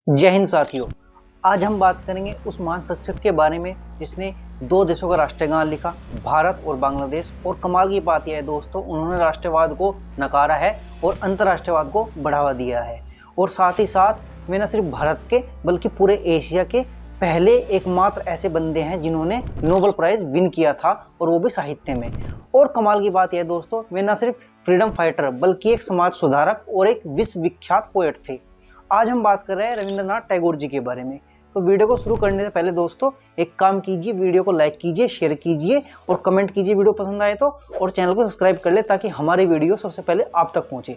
जय हिंद साथियों। आज हम बात करेंगे उस महान शख्सियत के बारे में जिसने दो देशों का राष्ट्रगान लिखा, भारत और बांग्लादेश। और कमाल की बात यह है दोस्तों, उन्होंने राष्ट्रवाद को नकारा है और अंतर्राष्ट्रवाद को बढ़ावा दिया है। और साथ ही साथ वे न सिर्फ भारत के बल्कि पूरे एशिया के पहले एकमात्र ऐसे बंदे हैं जिन्होंने नोबेल प्राइज विन किया था, और वो भी साहित्य में। और कमाल की बात यह दोस्तों, वे न सिर्फ फ्रीडम फाइटर बल्कि एक समाज सुधारक और एक विश्व विख्यात पोएट थे। आज हम बात कर रहे हैं रविंद्रनाथ टैगोर जी के बारे में। तो वीडियो को शुरू करने से पहले दोस्तों एक काम कीजिए, वीडियो को लाइक कीजिए, शेयर कीजिए और कमेंट कीजिए वीडियो पसंद आए तो, और चैनल को सब्सक्राइब कर ले ताकि हमारी वीडियो सबसे पहले आप तक पहुंचे।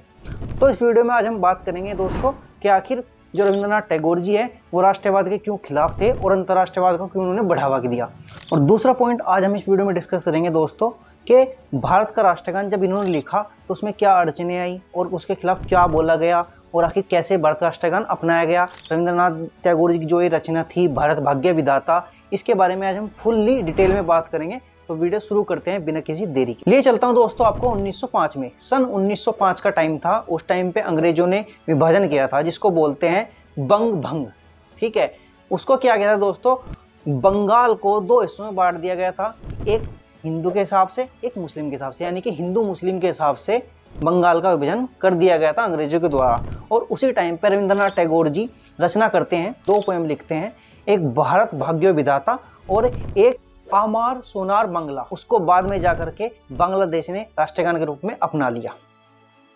तो इस वीडियो में आज हम बात करेंगे दोस्तों कि आखिर जो रविंद्रनाथ टैगोर जी है वो राष्ट्रवाद के क्यों खिलाफ थे और अंतर्राष्ट्रवाद को क्यों उन्होंने बढ़ावा दिया। और दूसरा पॉइंट आज हम इस वीडियो में डिस्कस करेंगे दोस्तों कि भारत का राष्ट्रगान जब इन्होंने लिखा तो उसमें क्या अड़चने आई और उसके खिलाफ क्या बोला गया, और आखिर कैसे भारत का राष्ट्रगान अपनाया गया। रविंद्रनाथ टैगोर जी की जो ये रचना थी भारत भाग्य विधाता, इसके बारे में आज हम फुल्ली डिटेल में बात करेंगे। तो वीडियो शुरू करते हैं बिना किसी देरी के। लिए चलता हूं दोस्तों आपको 1905 में। सन 1905 का टाइम था। उस टाइम पे अंग्रेजों ने विभाजन किया था जिसको बोलते हैं बंग भंग। ठीक है, उसको क्या किया था दोस्तों, बंगाल को दो हिस्सों में बांट दिया गया था, एक हिंदू के हिसाब से एक मुस्लिम के हिसाब से, यानी कि हिंदू मुस्लिम के हिसाब से बंगाल का विभाजन कर दिया गया था अंग्रेजों के द्वारा। और उसी टाइम पर रविंद्रनाथ टैगोर जी रचना करते हैं, दो पोएम लिखते हैं, एक भारत भाग्य विधाता और एक आमार सोनार बांग्ला। उसको बाद में जाकर के बांग्लादेश ने राष्ट्रगान के रूप में अपना लिया।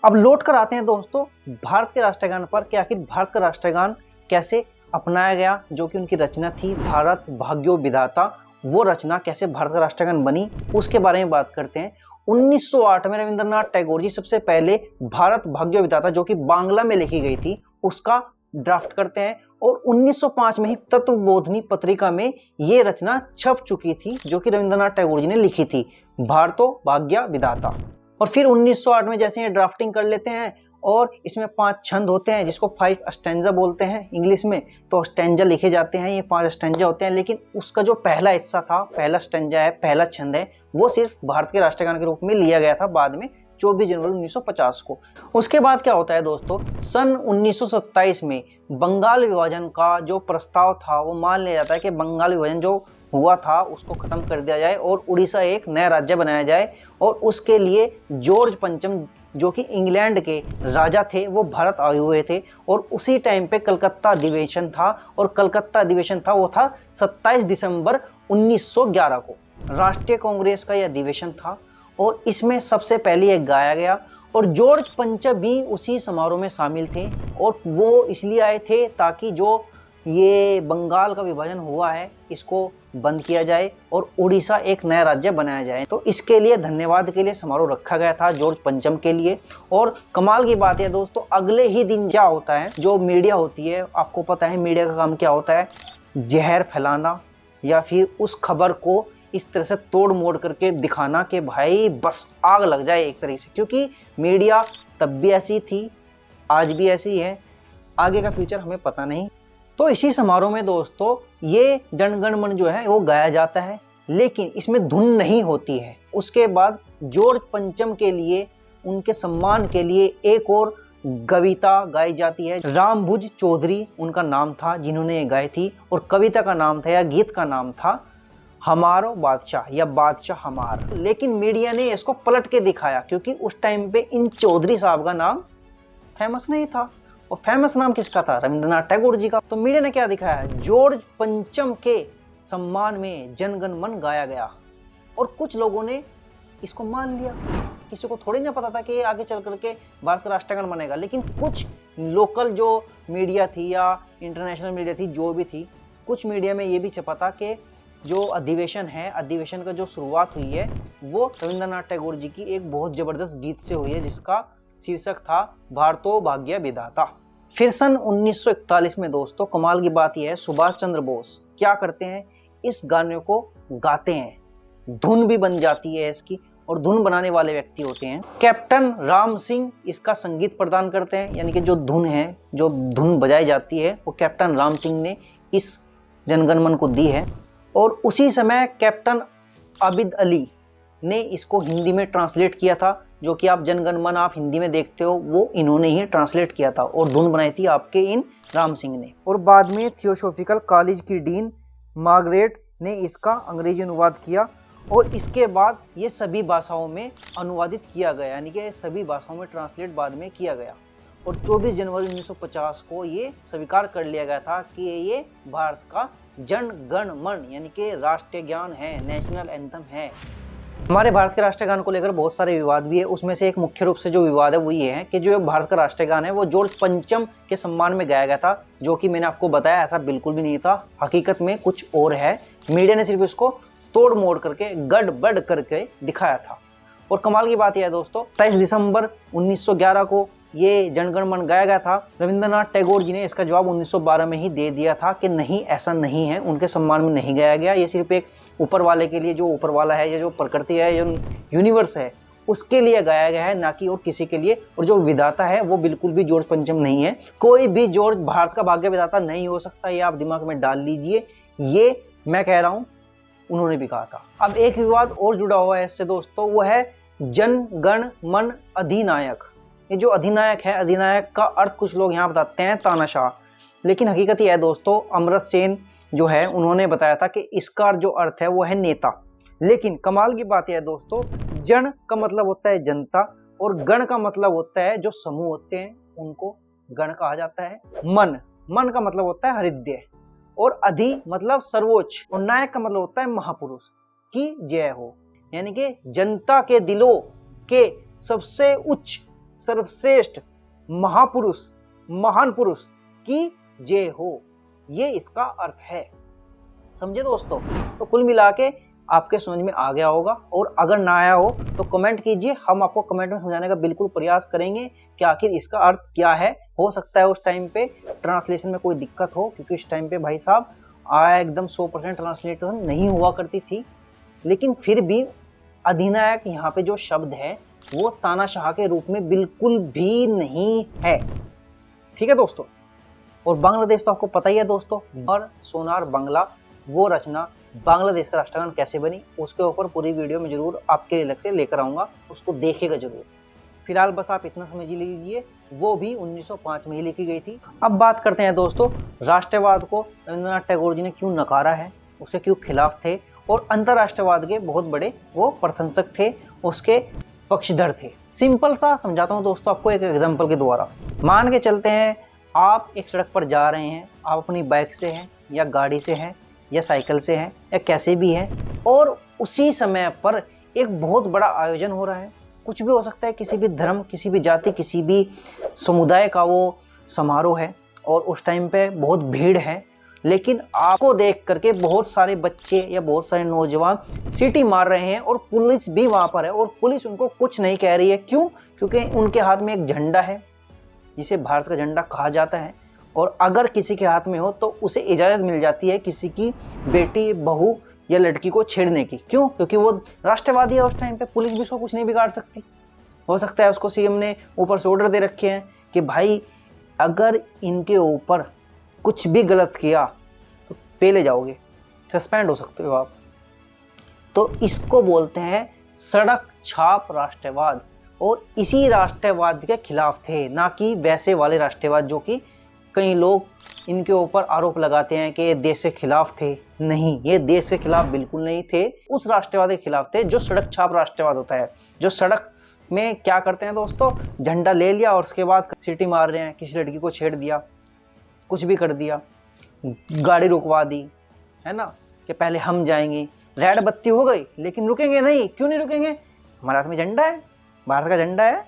अब लौट कर आते हैं दोस्तों भारत के राष्ट्रगान पर कि आखिर भारत का राष्ट्रगान कैसे अपनाया गया, जो कि उनकी रचना थी भारत भाग्यो विधाता। वो रचना कैसे भारत का राष्ट्रगान बनी उसके बारे में बात करते हैं। 1908 में रविंद्रनाथ टैगोर जी सबसे पहले भारत भाग्य विधाता, जो कि बांग्ला में लिखी गई थी, उसका ड्राफ्ट करते हैं। और 1905 में ही तत्वबोधिनी पत्रिका में ये रचना छप चुकी थी, जो कि रविंद्रनाथ टैगोर जी ने लिखी थी, भारतो भाग्य विधाता। और फिर 1908 में जैसे ये ड्राफ्टिंग कर लेते हैं और इसमें 5 छंद होते हैं जिसको 5 स्टैंजा बोलते हैं इंग्लिश में। तो स्टैंजा लिखे जाते हैं, ये 5 स्टैंजा होते हैं, लेकिन उसका जो पहला हिस्सा था, पहला स्टैंजा है, पहला छंद है, वो सिर्फ भारत के राष्ट्रगान के रूप में लिया गया था बाद में 24 जनवरी 1950 को। उसके बाद क्या होता है दोस्तों, सन 1927 में बंगाल विभाजन का जो प्रस्ताव था वो मान लिया जाता है कि बंगाल विभाजन जो हुआ था उसको खत्म कर दिया जाए और उड़ीसा एक नया राज्य बनाया जाए। और उसके लिए जॉर्ज पंचम, जो कि इंग्लैंड के राजा थे, वो भारत आए हुए थे। और उसी टाइम पे कलकत्ता अधिवेशन था, और कलकत्ता अधिवेशन था वो था 27 दिसंबर 1911 को। राष्ट्रीय कांग्रेस का यह अधिवेशन था और इसमें सबसे पहले यह गाया गया। और जॉर्ज पंचम भी उसी समारोह में शामिल थे, और वो इसलिए आए थे ताकि जो ये बंगाल का विभाजन हुआ है इसको बंद किया जाए और उड़ीसा एक नया राज्य बनाया जाए। तो इसके लिए धन्यवाद के लिए समारोह रखा गया था जॉर्ज पंचम के लिए। और कमाल की बात है दोस्तों, अगले ही दिन क्या होता है, जो मीडिया होती है, आपको पता है मीडिया का काम क्या होता है, जहर फैलाना या फिर उस खबर को इस तरह से तोड़ मोड़ करके दिखाना कि भाई बस आग लग जाए एक तरीके से। क्योंकि मीडिया तब भी ऐसी थी, आज भी ऐसी है, आगे का फ्यूचर हमें पता नहीं। तो इसी समारोह में दोस्तों ये जन गण मन जो है वो गाया जाता है, लेकिन इसमें धुन नहीं होती है। उसके बाद जॉर्ज पंचम के लिए, उनके सम्मान के लिए एक और कविता गाई जाती है। रामभुज चौधरी उनका नाम था जिन्होंने ये गाई थी, और कविता का नाम था या गीत का नाम था हमारो बादशाह या बादशाह हमार। लेकिन मीडिया ने इसको पलट के दिखाया, क्योंकि उस टाइम पे इन चौधरी साहब का नाम फेमस नहीं था, और फेमस नाम किसका था, रविंद्रनाथ टैगोर जी का। तो मीडिया ने क्या दिखाया, जॉर्ज पंचम के सम्मान में जनगण मन गाया गया, और कुछ लोगों ने इसको मान लिया। किसी को थोड़ी ना पता था कि ये आगे चल करके भारत का राष्ट्रगान बनेगा, लेकिन कुछ लोकल जो मीडिया थी या इंटरनेशनल मीडिया थी, जो भी थी, कुछ मीडिया में ये भी छपा था कि जो अधिवेशन है, अधिवेशन का जो शुरुआत हुई है वो रविंद्रनाथ टैगोर जी की एक बहुत ज़बरदस्त गीत से हुई है जिसका शीर्षक था भारतो भाग्य विधाता। फिर सन 1941 में दोस्तों कमाल की बात यह है, सुभाष चंद्र बोस क्या करते हैं, इस गाने को गाते हैं, धुन भी बन जाती है इसकी, और धुन बनाने वाले व्यक्ति होते हैं कैप्टन राम सिंह, इसका संगीत प्रदान करते हैं, यानी कि जो धुन है, जो धुन बजाई जाती है वो कैप्टन राम सिंह ने इस जनगण मन को दी है। और उसी समय कैप्टन आबिद अली ने इसको हिंदी में ट्रांसलेट किया था जो कि आप जनगण मन आप हिंदी में देखते हो, वो इन्होंने ही ट्रांसलेट किया था और धुन बनाई थी आपके इन राम सिंह ने। और बाद में थियोसॉफिकल कॉलेज की डीन मार्गरेट ने इसका अंग्रेजी अनुवाद किया और इसके बाद ये सभी भाषाओं में अनुवादित किया गया, यानी कि सभी भाषाओं में ट्रांसलेट बाद में किया गया। और 24 जनवरी 1950 को ये स्वीकार कर लिया गया था कि ये भारत का जन गण मन यानी कि राष्ट्रीय गान है, नेशनल एंथम है। हमारे भारत के राष्ट्रीय गान को लेकर बहुत सारे विवाद भी है। उसमें से एक मुख्य रूप से जो विवाद है वो ये है कि जो भारत का राष्ट्रीय गान है वो जॉर्ज पंचम के सम्मान में गाया गया था, जो कि मैंने आपको बताया ऐसा बिल्कुल भी नहीं था। हकीकत में कुछ और है, मीडिया ने सिर्फ इसको तोड़ मोड़ करके गड़बड़ करके दिखाया था। और कमाल की बात यह है दोस्तों, 23 दिसंबर 1911 को ये जनगण मन गाया गया था। रविंद्रनाथ टैगोर जी ने इसका जवाब 1912 में ही दे दिया था कि नहीं, ऐसा नहीं है, उनके सम्मान में नहीं गाया गया, ये सिर्फ एक ऊपर वाले के लिए, जो ऊपर वाला है या जो प्रकृति है, जो यूनिवर्स है, उसके लिए गाया गया है, ना कि और किसी के लिए। और जो विधाता है वो बिल्कुल भी जॉर्ज पंचम नहीं है। कोई भी जॉर्ज भारत का भाग्य विधाता नहीं हो सकता, ये आप दिमाग में डाल लीजिए। ये मैं कह रहा हूँ, उन्होंने भी कहा था। अब एक विवाद और जुड़ा हुआ है इससे दोस्तों, वो है जन गण मन अधिनायक। ये जो अधिनायक है, अधिनायक का अर्थ कुछ लोग यहाँ बताते हैं तानाशाह, लेकिन हकीकत यह है दोस्तों, अमर्त्य सेन जो है उन्होंने बताया था कि इसका जो अर्थ है वो है नेता। लेकिन कमाल की बात यह है दोस्तों, जन का मतलब होता है जनता और गण का मतलब होता है जो समूह होते हैं उनको गण कहा जाता है। मन, मन का मतलब होता है हृदय, और अधि मतलब सर्वोच्च, और नायक का मतलब होता है महापुरुष की जय हो, यानी कि जनता के दिलों के सबसे उच्च सर्वश्रेष्ठ महापुरुष, महान पुरुष की जय हो, ये इसका अर्थ है। समझे दोस्तों? तो कुल मिला के आपके समझ में आ गया होगा, और अगर ना आया हो तो कमेंट कीजिए, हम आपको कमेंट में समझाने का बिल्कुल प्रयास करेंगे कि आखिर इसका अर्थ क्या है। हो सकता है उस टाइम पे ट्रांसलेशन में कोई दिक्कत हो, क्योंकि उस टाइम पे भाई साहब एकदम 100% ट्रांसलेशन नहीं हुआ करती थी, लेकिन फिर भी अधिनायक यहाँ पे जो शब्द है वो तानाशाह के रूप में बिल्कुल भी नहीं है। ठीक है दोस्तों? और बांग्लादेश तो आपको पता ही है दोस्तों, और सोनार बांग्ला वो रचना बांग्लादेश का राष्ट्रगान कैसे बनी, उसके ऊपर पूरी वीडियो में जरूर आपके लिए अलग से लेकर आऊँगा, उसको देखेगा जरूर। फिलहाल बस आप इतना समझ लीजिए, वो भी 1905 में ही लिखी गई थी। अब बात करते हैं दोस्तों, राष्ट्रवाद को रविंद्रनाथ टैगोर जी ने क्यों नकारा है, उसके क्यों खिलाफ थे, और अंतर्राष्ट्रवाद के बहुत बड़े वो प्रशंसक थे, उसके पक्षधर थे। सिंपल सा समझाता हूँ दोस्तों आपको एक एग्जाम्पल के द्वारा। मान के चलते हैं आप एक सड़क पर जा रहे हैं, आप अपनी बाइक से हैं या गाड़ी से हैं या साइकिल से हैं या कैसे भी हैं, और उसी समय पर एक बहुत बड़ा आयोजन हो रहा है, कुछ भी हो सकता है, किसी भी धर्म, किसी भी जाति, किसी भी समुदाय का वो समारोह है, और उस टाइम पे बहुत भीड़ है, लेकिन आपको देख करके बहुत सारे बच्चे या बहुत सारे नौजवान सीटी मार रहे हैं और पुलिस भी वहाँ पर है, और पुलिस उनको कुछ नहीं कह रही है। क्यों? क्योंकि उनके हाथ में एक झंडा है जिसे भारत का झंडा कहा जाता है, और अगर किसी के हाथ में हो तो उसे इजाज़त मिल जाती है किसी की बेटी, बहू या लड़की को छेड़ने की। क्यों? क्योंकि वो राष्ट्रवादी है। उस टाइम पे पुलिस भी उसको कुछ नहीं बिगाड़ सकती। हो सकता है उसको सीएम ने ऊपर से ऑर्डर दे रखे हैं कि भाई अगर इनके ऊपर कुछ भी गलत किया तो पेले जाओगे, सस्पेंड हो सकते हो आप। तो इसको बोलते हैं सड़क छाप राष्ट्रवाद, और इसी राष्ट्रवाद के खिलाफ थे, ना कि वैसे वाले राष्ट्रवाद जो कि कई लोग इनके ऊपर आरोप लगाते हैं कि ये देश के खिलाफ थे। नहीं, ये देश के खिलाफ बिल्कुल नहीं थे, उस राष्ट्रवाद के खिलाफ थे जो सड़क छाप राष्ट्रवाद होता है, जो सड़क में क्या करते हैं दोस्तों, झंडा ले लिया और उसके बाद सीटी मार रहे हैं, किसी लड़की को छेड़ दिया, कुछ भी कर दिया, गाड़ी रुकवा दी, है ना, कि पहले हम जाएंगे, रेड बत्ती हो गई लेकिन रुकेंगे नहीं। क्यों नहीं रुकेंगे? हमारे हाथ में झंडा है, भारत का झंडा है,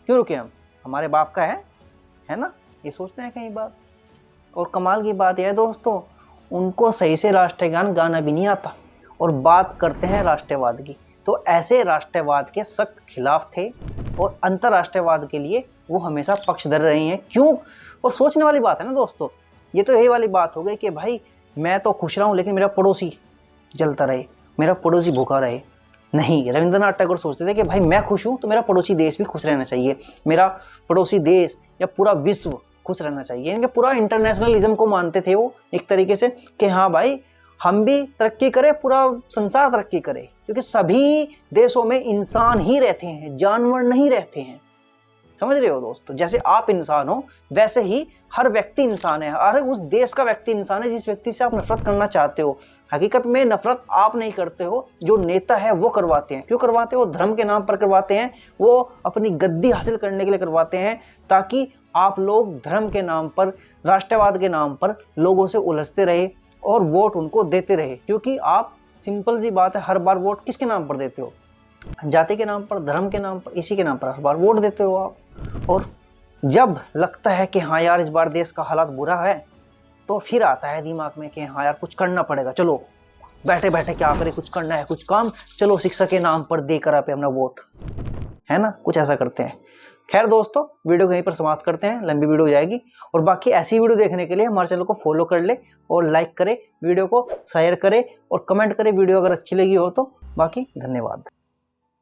क्यों रुके हम, हमारे बाप का है ना, ये सोचते हैं कई बार। और कमाल की बात यह है दोस्तों, उनको सही से राष्ट्रगान गाना भी नहीं आता, और बात करते हैं राष्ट्रवाद की, तो ऐसे राष्ट्रवाद के सख्त खिलाफ थे, और अंतर्राष्ट्रवाद के लिए वो हमेशा पक्षधर रहे हैं। क्यों? और सोचने वाली बात है ना दोस्तों, ये तो यही वाली बात हो गई कि भाई मैं तो खुश रहा हूँ लेकिन मेरा पड़ोसी जलता रहे, मेरा पड़ोसी भूखा रहे। नहीं, रविंद्रनाथ टैगोर सोचते थे कि भाई मैं खुश हूँ तो मेरा पड़ोसी देश भी खुश रहना चाहिए, मेरा पड़ोसी देश या पूरा विश्व खुश रहना चाहिए। यानी कि पूरा इंटरनेशनलिज्म को मानते थे वो एक तरीके से, कि हाँ भाई हम भी तरक्की करें, पूरा संसार तरक्की करे, क्योंकि सभी देशों में इंसान ही रहते हैं, जानवर नहीं रहते हैं। समझ रहे हो दोस्तों, जैसे आप इंसान हो वैसे ही हर व्यक्ति इंसान है, हर उस देश का व्यक्ति इंसान है जिस व्यक्ति से आप नफरत करना चाहते हो। हकीकत में नफरत आप नहीं करते हो, जो नेता है वो करवाते हैं। क्यों करवाते हैं? वो धर्म के नाम पर करवाते हैं, वो अपनी गद्दी हासिल करने के लिए करवाते हैं, ताकि आप लोग धर्म के नाम पर, राष्ट्रवाद के नाम पर लोगों से उलझते रहे और वोट उनको देते रहे। क्योंकि आप, सिंपल सी बात है, हर बार वोट किसके नाम पर देते हो? जाति के नाम पर, धर्म के नाम पर, इसी के नाम पर हर बार वोट देते हो आप। और जब लगता है कि हाँ यार इस बार देश का हालात बुरा है, तो फिर आता है दिमाग में कि हाँ यार कुछ करना पड़ेगा, चलो बैठे बैठे क्या करें, कुछ करना है, कुछ काम, चलो शिक्षा के नाम पर देकर आप अपना वोट, है ना, कुछ ऐसा करते हैं। खैर दोस्तों, वीडियो को यहीं पर समाप्त करते हैं, लंबी वीडियो हो जाएगी। और बाकी ऐसी वीडियो देखने के लिए हमारे चैनल को फॉलो कर ले और लाइक करे, वीडियो को शेयर करे और कमेंट करे वीडियो अगर अच्छी लगी हो तो। बाकी धन्यवाद।